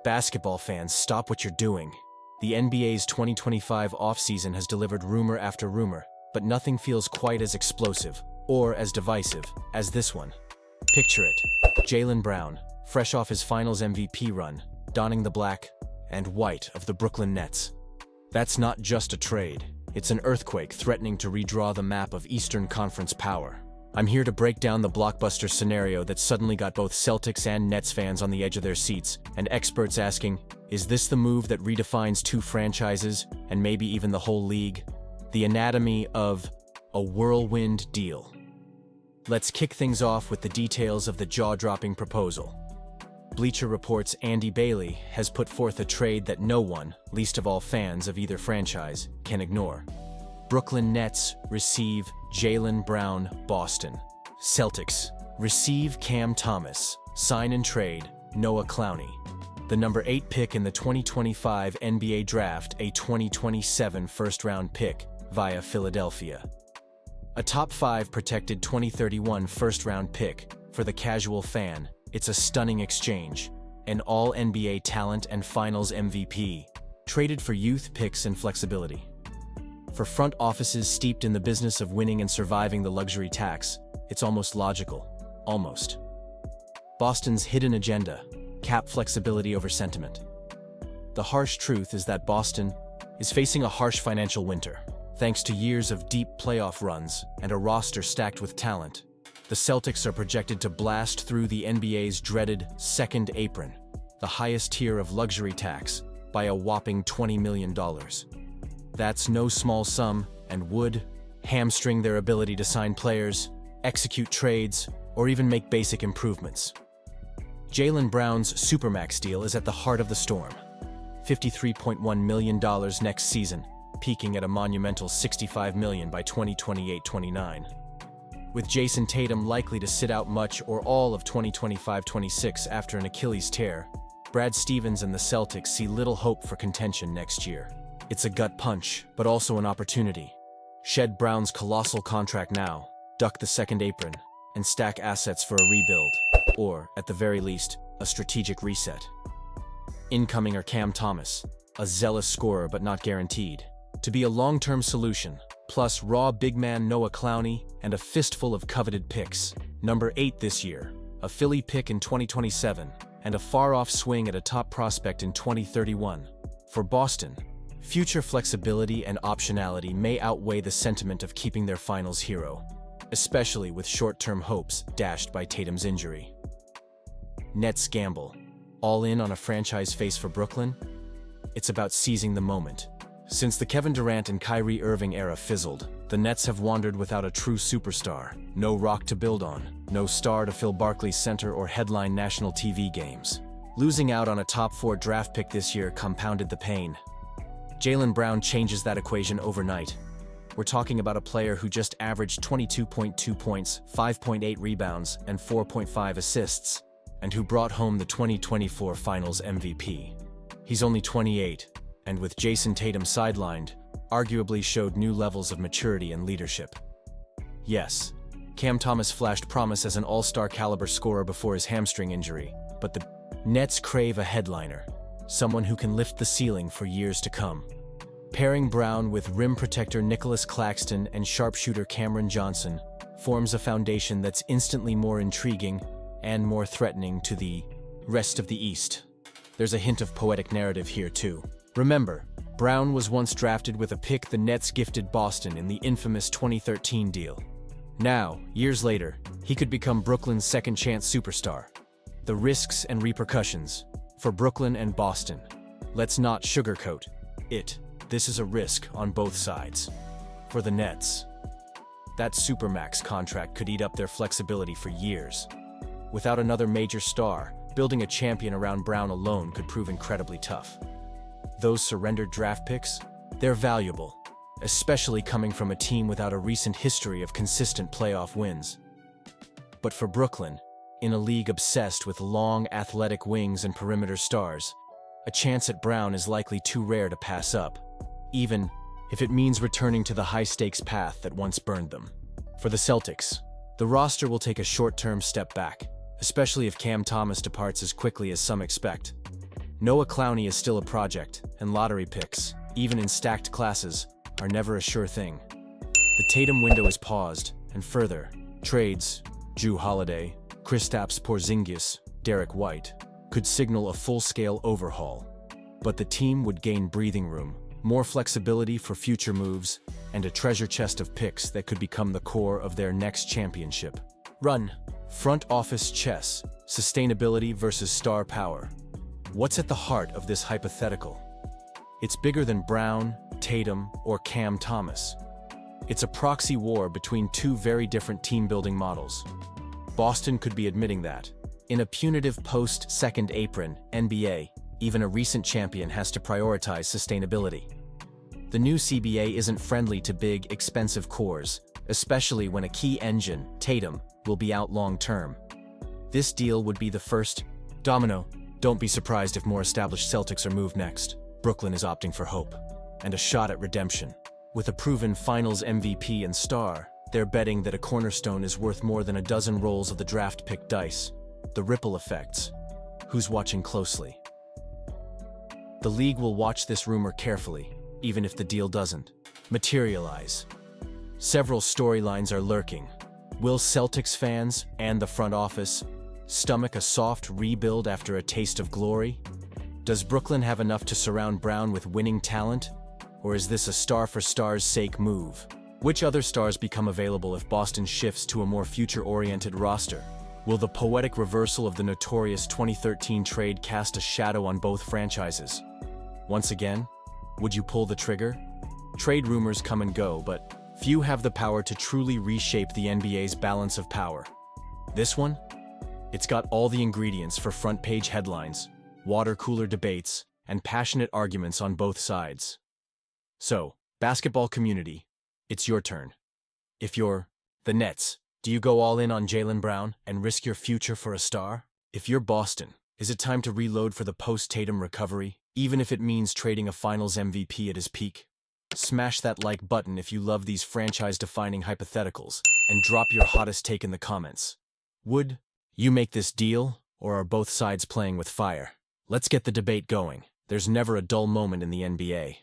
Basketball fans, stop what you're doing. The NBA's 2025 offseason has delivered rumor after rumor, but nothing feels quite as explosive or as divisive as this one. Picture it. Jaylen Brown, fresh off his finals MVP run, donning the black and white of the Brooklyn Nets. That's not just a trade. It's an earthquake threatening to redraw the map of Eastern Conference power. I'm here to break down the blockbuster scenario that suddenly got both Celtics and Nets fans on the edge of their seats, and experts asking, is this the move that redefines two franchises and maybe even the whole league? The anatomy of a whirlwind deal. Let's kick things off with the details of the jaw-dropping proposal. Bleacher Report's Andy Bailey has put forth a trade that no one, least of all fans of either franchise, can ignore. Brooklyn Nets receive Jaylen Brown. Boston Celtics receive Cam Thomas. Sign and trade Noah Clowney. The number 8 pick in the 2025 NBA Draft, a 2027 first-round pick via Philadelphia. A top 5 protected 2031 first-round pick. For the casual fan, it's a stunning exchange. An all-NBA talent and finals MVP, traded for youth picks and flexibility. For front offices steeped in the business of winning and surviving the luxury tax, it's almost logical. Almost. Boston's hidden agenda: cap flexibility over sentiment. The harsh truth is that Boston is facing a harsh financial winter. Thanks to years of deep playoff runs and a roster stacked with talent, the Celtics are projected to blast through the NBA's dreaded second apron, the highest tier of luxury tax, by a whopping $20 million. That's no small sum and would hamstring their ability to sign players, execute trades, or even make basic improvements. Jaylen Brown's Supermax deal is at the heart of the storm. $53.1 million next season, peaking at a monumental $65 million by 2028-29. With Jason Tatum likely to sit out much or all of 2025-26 after an Achilles tear, Brad Stevens and the Celtics see little hope for contention next year. It's a gut punch, but also an opportunity. Shed Brown's colossal contract now, duck the second apron, and stack assets for a rebuild, or, at the very least, a strategic reset. Incoming are Cam Thomas, a zealous scorer but not guaranteed, to be a long-term solution, plus raw big man Noah Clowney and a fistful of coveted picks. Number 8 this year, a Philly pick in 2027, and a far-off swing at a top prospect in 2031. For Boston, future flexibility and optionality may outweigh the sentiment of keeping their finals hero, especially with short-term hopes dashed by Tatum's injury. Nets gamble. All in on a franchise face for Brooklyn? It's about seizing the moment. Since the Kevin Durant and Kyrie Irving era fizzled, the Nets have wandered without a true superstar. No rock to build on, no star to fill Barclays Center or headline national TV games. Losing out on a top 4 draft pick this year compounded the pain. Jaylen Brown changes that equation overnight. We're talking about a player who just averaged 22.2 points, 5.8 rebounds, and 4.5 assists, and who brought home the 2024 Finals MVP. He's only 28, and with Jason Tatum sidelined, arguably showed new levels of maturity and leadership. Yes, Cam Thomas flashed promise as an all-star caliber scorer before his hamstring injury, but the Nets crave a headliner, someone who can lift the ceiling for years to come. Pairing Brown with rim protector Nicholas Claxton and sharpshooter Cameron Johnson forms a foundation that's instantly more intriguing and more threatening to the rest of the East. There's a hint of poetic narrative here too. Remember, Brown was once drafted with a pick the Nets gifted Boston in the infamous 2013 deal. Now, years later, he could become Brooklyn's second-chance superstar. The risks and repercussions for Brooklyn and Boston. Let's not sugarcoat it. This is a risk on both sides. For the Nets, that Supermax contract could eat up their flexibility for years. Without another major star, building a champion around Brown alone could prove incredibly tough. Those surrendered draft picks, they're valuable, especially coming from a team without a recent history of consistent playoff wins. But for Brooklyn, in a league obsessed with long, athletic wings and perimeter stars, a chance at Brown is likely too rare to pass up, even if it means returning to the high-stakes path that once burned them. For the Celtics, the roster will take a short-term step back, especially if Cam Thomas departs as quickly as some expect. Noah Clowney is still a project, and lottery picks, even in stacked classes, are never a sure thing. The Tatum window is paused, and further, trades, Jrue Holiday, Kristaps Porzingis, Derek White, could signal a full-scale overhaul. But the team would gain breathing room, more flexibility for future moves, and a treasure chest of picks that could become the core of their next championship run. Front office chess, sustainability versus star power. What's at the heart of this hypothetical? It's bigger than Brown, Tatum, or Cam Thomas. It's a proxy war between two very different team-building models. Boston could be admitting that. In a punitive post-second apron NBA, even a recent champion has to prioritize sustainability. The new CBA isn't friendly to big, expensive cores, especially when a key engine, Tatum, will be out long-term. This deal would be the first domino. Don't be surprised if more established Celtics are moved next. Brooklyn is opting for hope and a shot at redemption. With a proven finals MVP and star, they're betting that a cornerstone is worth more than a dozen rolls of the draft pick dice. The ripple effects. Who's watching closely? The league will watch this rumor carefully, even if the deal doesn't materialize. Several storylines are lurking. Will Celtics fans and the front office stomach a soft rebuild after a taste of glory? Does Brooklyn have enough to surround Brown with winning talent? Or is this a star-for-star's sake move? Which other stars become available if Boston shifts to a more future-oriented roster? Will the poetic reversal of the notorious 2013 trade cast a shadow on both franchises? Once again, would you pull the trigger? Trade rumors come and go, but few have the power to truly reshape the NBA's balance of power. This one? It's got all the ingredients for front-page headlines, water-cooler debates, and passionate arguments on both sides. So, basketball community, it's your turn. If you're the Nets, do you go all in on Jaylen Brown and risk your future for a star? If you're Boston, is it time to reload for the post-Tatum recovery, even if it means trading a finals MVP at his peak? Smash that like button if you love these franchise-defining hypotheticals, and drop your hottest take in the comments. Would you make this deal, or are both sides playing with fire? Let's get the debate going. There's never a dull moment in the NBA.